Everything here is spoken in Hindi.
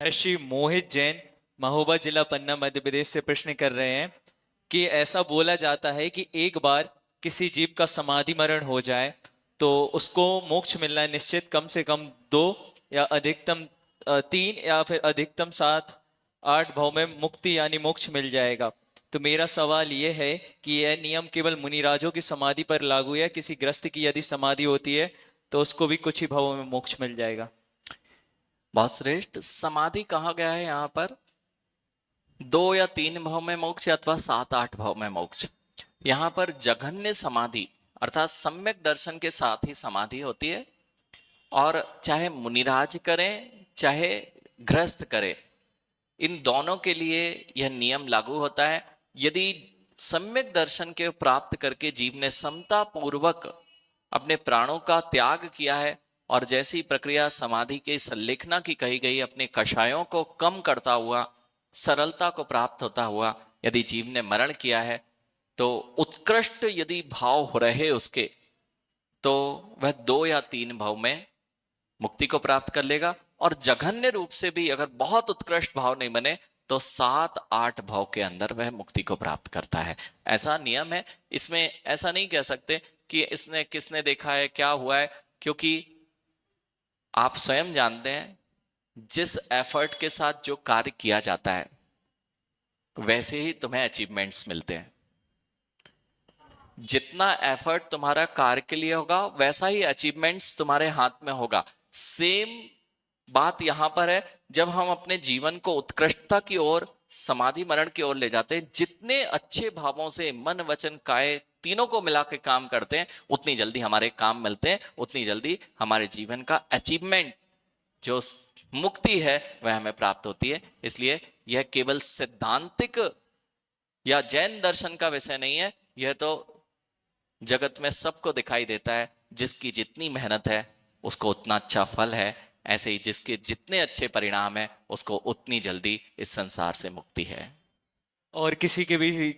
श्री मोहित जैन, महोबा जिला पन्ना, मध्य प्रदेश से प्रश्न कर रहे हैं कि ऐसा बोला जाता है कि एक बार किसी जीव का समाधि मरण हो जाए तो उसको मोक्ष मिलना निश्चित, कम से कम 2 या अधिकतम 3 या फिर अधिकतम 7 8 भाव में मुक्ति यानी मोक्ष मिल जाएगा। तो मेरा सवाल ये है कि यह नियम केवल मुनिराजों की समाधि पर लागू है, किसी ग्रस्त की यदि समाधि होती है तो उसको भी कुछ ही भावों में मोक्ष मिल जाएगा? बहुत श्रेष्ठ। समाधि कहा गया है यहाँ पर 2 या 3 भाव में मोक्ष अथवा 7-8 भाव में मोक्ष। यहाँ पर जघन्य समाधि अर्थात सम्यक दर्शन के साथ ही समाधि होती है, और चाहे मुनिराज करें चाहे गृहस्थ करे, इन दोनों के लिए यह नियम लागू होता है। यदि सम्यक दर्शन के प्राप्त करके जीव ने समता पूर्वक अपने प्राणों का त्याग किया है और जैसी प्रक्रिया समाधि के संलेखना की कही गई, अपने कषायों को कम करता हुआ सरलता को प्राप्त होता हुआ यदि जीव ने मरण किया है, तो उत्कृष्ट यदि भाव हो रहे उसके, तो वह 2 या 3 भाव में मुक्ति को प्राप्त कर लेगा। और जघन्य रूप से भी अगर बहुत उत्कृष्ट भाव नहीं बने तो 7-8 भाव के अंदर वह मुक्ति को प्राप्त करता है। ऐसा नियम है। इसमें ऐसा नहीं कह सकते कि इसने किसने देखा है, क्या हुआ है, क्योंकि आप स्वयं जानते हैं जिस एफर्ट के साथ जो कार्य किया जाता है वैसे ही तुम्हें अचीवमेंट्स मिलते हैं। जितना एफर्ट तुम्हारा कार्य के लिए होगा वैसा ही अचीवमेंट्स तुम्हारे हाथ में होगा। सेम बात यहां पर है। जब हम अपने जीवन को उत्कृष्टता की ओर, समाधि मरण की ओर ले जाते हैं, जितने अच्छे भावों से मन वचन काय तीनों को मिला के काम करते हैं, उतनी जल्दी हमारे काम मिलते हैं, उतनी जल्दी हमारे जीवन का अचीवमेंट जो मुक्ति है वह हमें प्राप्त होती है। इसलिए यह केवल सिद्धांतिक या जैन दर्शन का विषय नहीं है, यह तो जगत में सबको दिखाई देता है। जिसकी जितनी मेहनत है उसको उतना अच्छा फल है, ऐसे ही जिसके जितने अच्छे परिणाम है उसको उतनी जल्दी इस संसार से मुक्ति है। और किसी के भी